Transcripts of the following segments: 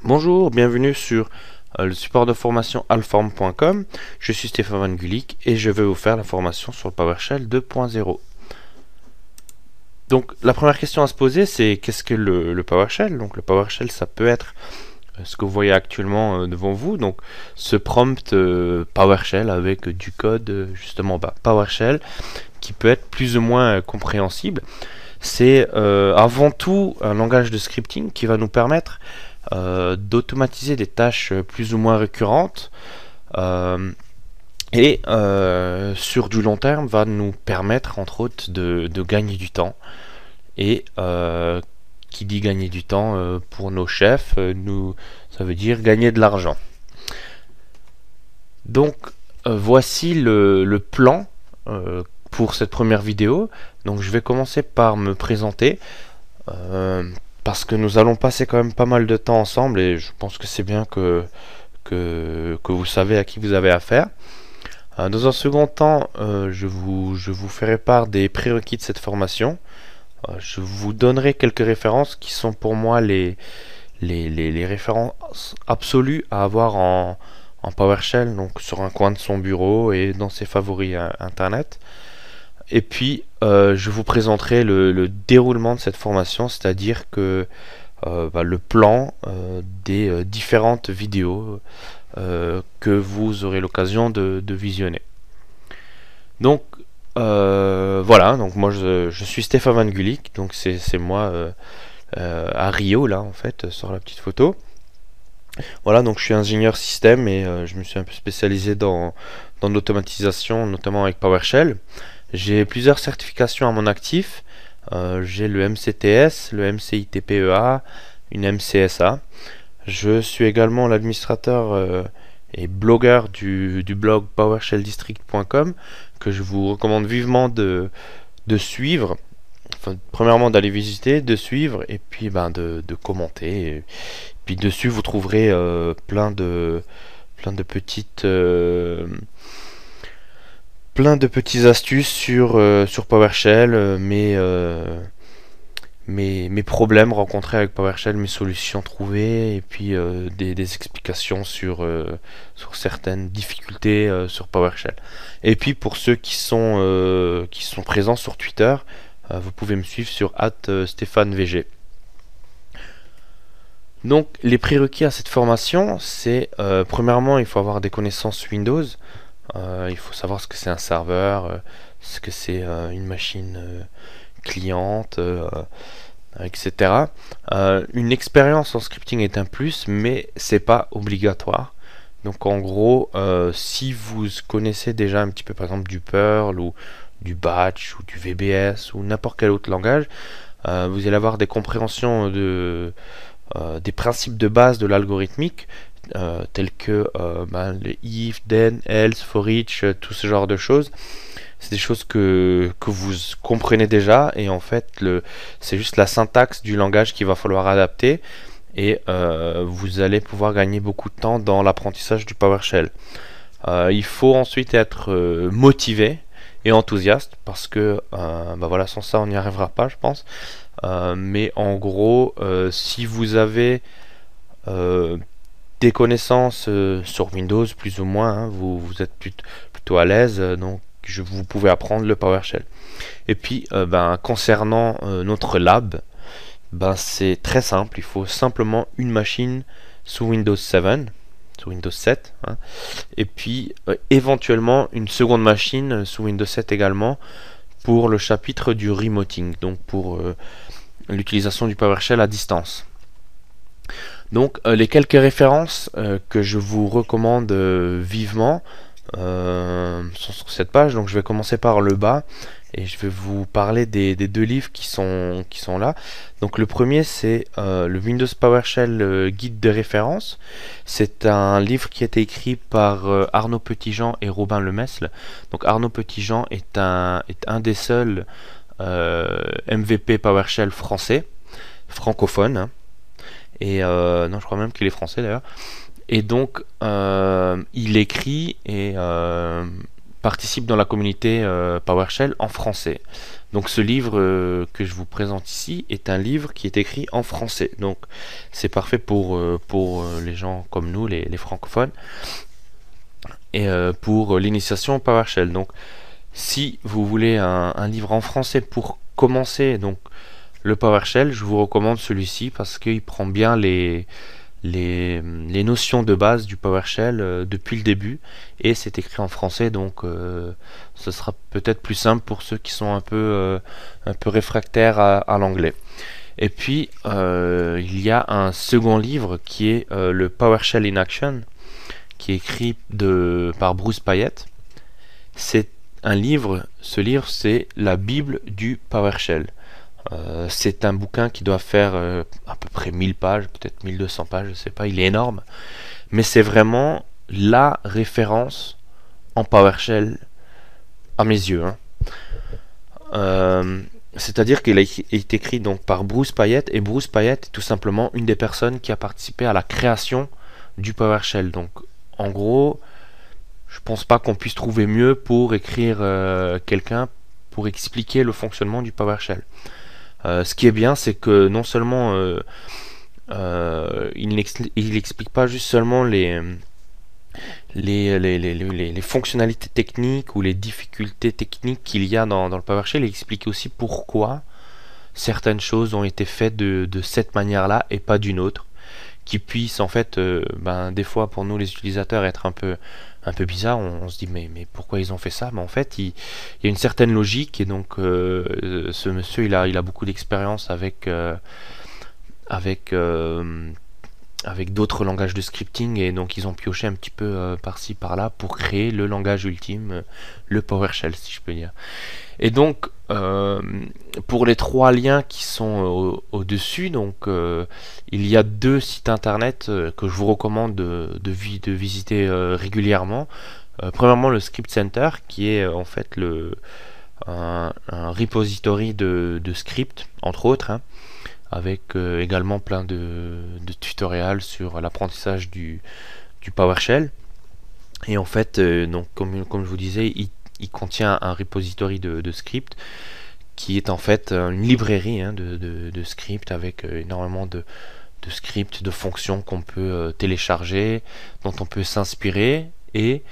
Bonjour, bienvenue sur le support de formation alform.com. Je suis Stéphane Van Gulik et je vais vous faire la formation sur le PowerShell 2.0. Donc la première question à se poser, c'est qu'est-ce que le PowerShell? Donc le PowerShell, ça peut être ce que vous voyez actuellement devant vous, donc ce prompt PowerShell avec du code justement PowerShell qui peut être plus ou moins compréhensible. C'est avant tout un langage de scripting qui va nous permettre d'automatiser des tâches plus ou moins récurrentes et sur du long terme va nous permettre entre autres de gagner du temps. Et qui dit gagner du temps pour nos chefs, ça veut dire gagner de l'argent. Donc voici le plan pour cette première vidéo. Donc je vais commencer par me présenter parce que nous allons passer quand même pas mal de temps ensemble et je pense que c'est bien que vous savez à qui vous avez affaire. Dans un second temps, je vous ferai part des prérequis de cette formation. Je vous donnerai quelques références qui sont pour moi les références absolues à avoir en PowerShell, donc sur un coin de son bureau et dans ses favoris internet. Et puis je vous présenterai le déroulement de cette formation, c'est-à-dire que le plan des différentes vidéos que vous aurez l'occasion de visionner. Donc voilà, donc moi je suis Stéphane Van Gulik, donc c'est moi à Rio là en fait sur la petite photo. Voilà, donc je suis ingénieur système et je me suis un peu spécialisé dans l'automatisation, notamment avec PowerShell. J'ai plusieurs certifications à mon actif. J'ai le MCTS, le MCITPEA, une MCSA. Je suis également l'administrateur et blogueur du blog PowerShellDistrict.com que je vous recommande vivement de suivre. Enfin, premièrement d'aller visiter, de suivre et puis de commenter. Et puis dessus vous trouverez plein de petites astuces sur PowerShell, mes problèmes rencontrés avec PowerShell, mes solutions trouvées, et puis des explications sur certaines difficultés sur PowerShell. Et puis pour ceux qui sont présents sur Twitter, vous pouvez me suivre sur @StéphaneVG. Donc les prérequis à cette formation, c'est premièrement il faut avoir des connaissances Windows. Il faut savoir ce que c'est un serveur, ce que c'est une machine cliente, etc. Une expérience en scripting est un plus, mais c'est pas obligatoire. Donc en gros, si vous connaissez déjà un petit peu par exemple du Perl ou du Batch ou du VBS ou n'importe quel autre langage, vous allez avoir des compréhensions des principes de base de l'algorithmique, tels que les if, then, else, for each, tout ce genre de choses. C'est des choses que vous comprenez déjà et en fait c'est juste la syntaxe du langage qu'il va falloir adapter et vous allez pouvoir gagner beaucoup de temps dans l'apprentissage du PowerShell. Il faut ensuite être motivé et enthousiaste parce que voilà, sans ça on n'y arrivera pas je pense. Mais en gros si vous avez des connaissances sur Windows plus ou moins, hein, vous êtes plutôt à l'aise, donc vous pouvez apprendre le PowerShell. Et puis concernant notre lab, c'est très simple, il faut simplement une machine sous Windows 7, hein, et puis éventuellement une seconde machine sous Windows 7 également pour le chapitre du remoting, donc pour l'utilisation du PowerShell à distance. Donc les quelques références que je vous recommande vivement sont sur cette page. Donc je vais commencer par le bas et je vais vous parler des deux livres qui sont là. Donc le premier c'est le Windows PowerShell guide de référence. C'est un livre qui a été écrit par Arnaud Petitjean et Robin Lemesle. Donc Arnaud Petitjean est un des seuls MVP PowerShell francophone, hein. Et non, je crois même qu'il est français d'ailleurs. Et donc il écrit et participe dans la communauté PowerShell en français. Donc ce livre que je vous présente ici est un livre qui est écrit en français. Donc c'est parfait pour les gens comme nous, les francophones, et pour l'initiation au PowerShell. Donc si vous voulez un livre en français pour commencer donc le PowerShell, je vous recommande celui-ci parce qu'il prend bien les notions de base du PowerShell depuis le début, et c'est écrit en français, donc ce sera peut-être plus simple pour ceux qui sont un peu réfractaires à l'anglais. Et puis il y a un second livre qui est le PowerShell in Action, qui est écrit par Bruce Payette. C'est un livre, ce livre c'est la Bible du PowerShell. C'est un bouquin qui doit faire à peu près 1000 pages, peut-être 1200 pages, je sais pas, il est énorme. Mais c'est vraiment la référence en PowerShell à mes yeux. C'est-à-dire qu'il a été écrit donc par Bruce Payette, et Bruce Payette est tout simplement une des personnes qui a participé à la création du PowerShell. Donc en gros, je pense pas qu'on puisse trouver mieux pour écrire quelqu'un pour expliquer le fonctionnement du PowerShell. Ce qui est bien, c'est que non seulement il n'explique pas juste seulement les fonctionnalités techniques ou les difficultés techniques qu'il y a dans le PowerShell, il explique aussi pourquoi certaines choses ont été faites de cette manière-là et pas d'une autre, qui puisse en fait, des fois pour nous les utilisateurs être un peu bizarre. On se dit mais pourquoi ils ont fait ça? Mais en fait il y a une certaine logique, et donc ce monsieur il a beaucoup d'expérience avec d'autres langages de scripting, et donc ils ont pioché un petit peu par-ci par-là pour créer le langage ultime, le PowerShell si je peux dire. Et donc pour les trois liens qui sont au-dessus, donc il y a deux sites internet que je vous recommande de visiter régulièrement. Premièrement, le Script Center, qui est en fait un repository de scripts, entre autres, avec également plein de tutoriels sur l'apprentissage du PowerShell. Et en fait, donc comme je vous disais, il contient un repository de scripts qui est en fait une librairie de scripts avec énormément de scripts, de fonctions qu'on peut télécharger, dont on peut s'inspirer et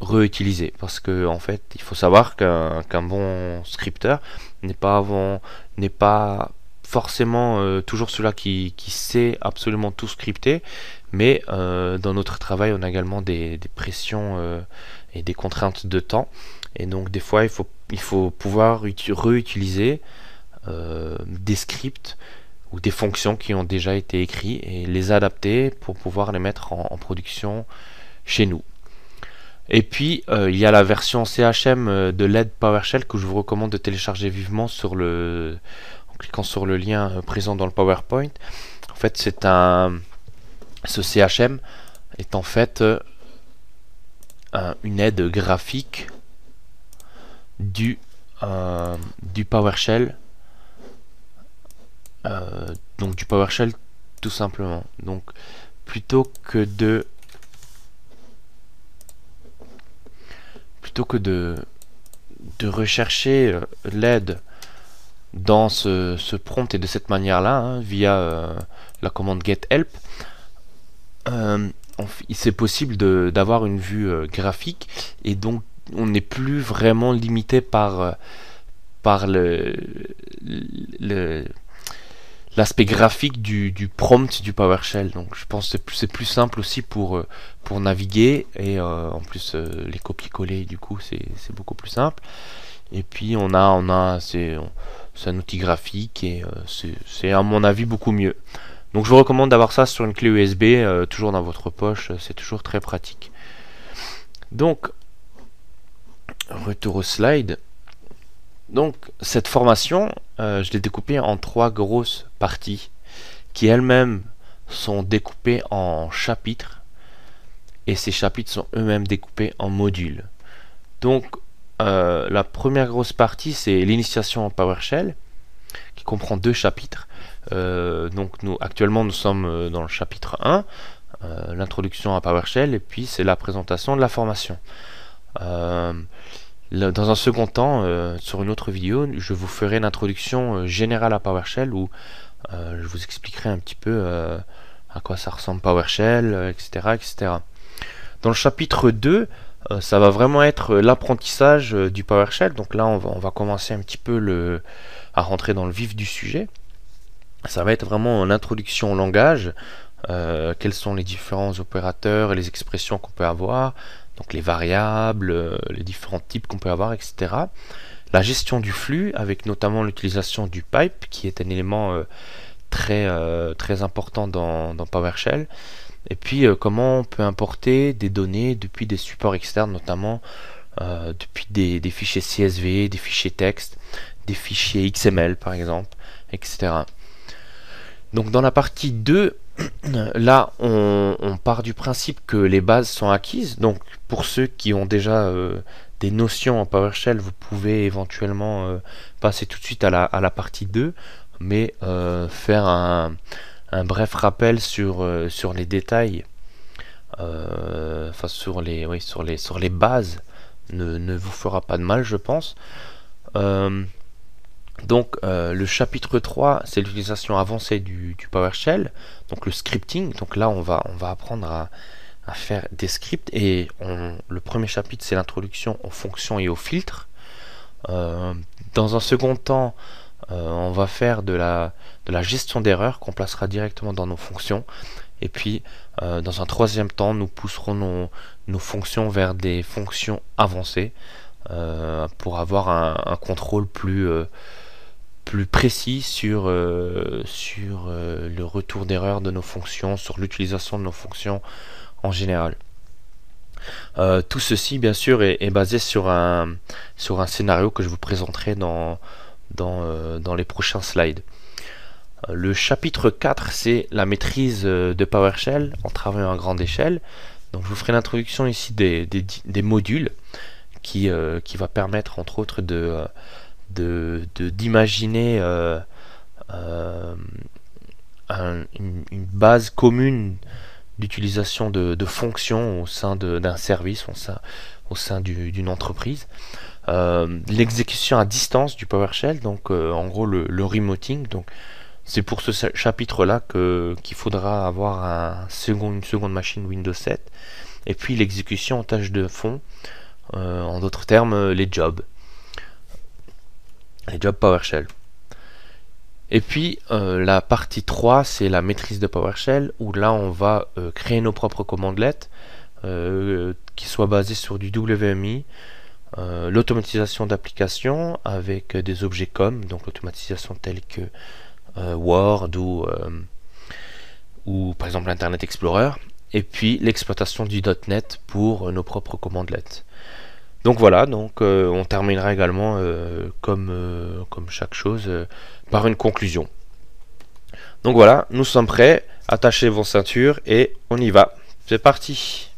réutiliser. Parce que en fait, il faut savoir qu'un bon scripteur n'est pas forcément toujours celui-là qui sait absolument tout scripter, mais dans notre travail, on a également des pressions et des contraintes de temps, et donc des fois il faut pouvoir réutiliser des scripts ou des fonctions qui ont déjà été écrits et les adapter pour pouvoir les mettre en production chez nous. Et puis il y a la version CHM de l'aide PowerShell que je vous recommande de télécharger vivement en cliquant sur le lien présent dans le PowerPoint. En fait, ce CHM est en fait une aide graphique du PowerShell, donc du PowerShell tout simplement. Donc plutôt que de rechercher l'aide dans ce prompt et de cette manière-là, via la commande getHelp, c'est possible d'avoir une vue graphique, et donc on n'est plus vraiment limité par l'aspect graphique du prompt du PowerShell. Donc je pense que c'est plus simple aussi pour naviguer, et en plus les copier-coller, du coup c'est beaucoup plus simple. Et puis c'est un outil graphique, et c'est à mon avis beaucoup mieux. Donc je vous recommande d'avoir ça sur une clé USB, toujours dans votre poche, c'est toujours très pratique. Donc retour au slide. Donc cette formation, je l'ai découpée en 3 grosses parties qui elles-mêmes sont découpées en chapitres, et ces chapitres sont eux-mêmes découpés en modules. Donc la première grosse partie, c'est l'initiation en PowerShell, qui comprend 2 chapitres. Donc actuellement nous sommes dans le chapitre 1, l'introduction à PowerShell, et puis c'est la présentation de la formation. Dans un second temps, sur une autre vidéo, je vous ferai une introduction générale à PowerShell où je vous expliquerai un petit peu à quoi ça ressemble PowerShell, etc., etc. Dans le chapitre 2, ça va vraiment être l'apprentissage du PowerShell. Donc là, on va commencer un petit peu à rentrer dans le vif du sujet. Ça va être vraiment une introduction au langage, quels sont les différents opérateurs et les expressions qu'on peut avoir, donc les variables, les différents types qu'on peut avoir, etc. La gestion du flux, avec notamment l'utilisation du pipe, qui est un élément très important dans PowerShell. Et puis comment on peut importer des données depuis des supports externes, notamment depuis des fichiers CSV, des fichiers texte, des fichiers XML par exemple, etc. Donc dans la partie 2, là on part du principe que les bases sont acquises. Donc pour ceux qui ont déjà des notions en PowerShell, vous pouvez éventuellement passer tout de suite à la partie 2, mais faire un bref rappel sur les détails, enfin sur les bases ne vous fera pas de mal, je pense. Donc le chapitre 3, c'est l'utilisation avancée du PowerShell, donc le scripting. Donc là on va apprendre à faire des scripts, et le premier chapitre, c'est l'introduction aux fonctions et aux filtres. Dans un second temps, on va faire de la gestion d'erreurs qu'on placera directement dans nos fonctions. Et puis dans un troisième temps, nous pousserons nos fonctions vers des fonctions avancées pour avoir un contrôle plus précis sur le retour d'erreur de nos fonctions, sur l'utilisation de nos fonctions en général. Tout ceci bien sûr est basé sur un scénario que je vous présenterai dans les prochains slides. Le chapitre 4, c'est la maîtrise de PowerShell en travaillant à grande échelle. Donc je vous ferai l'introduction ici des modules qui va permettre entre autres d'imaginer une base commune d'utilisation de fonctions au sein d'un service, au sein d'une entreprise. L'exécution à distance du PowerShell, donc en gros le remoting. Donc c'est pour ce chapitre-là qu'il faudra avoir une seconde machine Windows 7. Et puis l'exécution en tâche de fond, en d'autres termes les jobs PowerShell. Et puis la partie 3, c'est la maîtrise de PowerShell, où là on va créer nos propres commandlets qui soient basées sur du WMI, l'automatisation d'applications avec des objets comme, donc l'automatisation telle que Word ou par exemple Internet Explorer, et puis l'exploitation du .NET pour nos propres commandlets. Donc voilà, donc on terminera également comme chaque chose par une conclusion. Donc voilà, nous sommes prêts, attachez vos ceintures et on y va. C'est parti.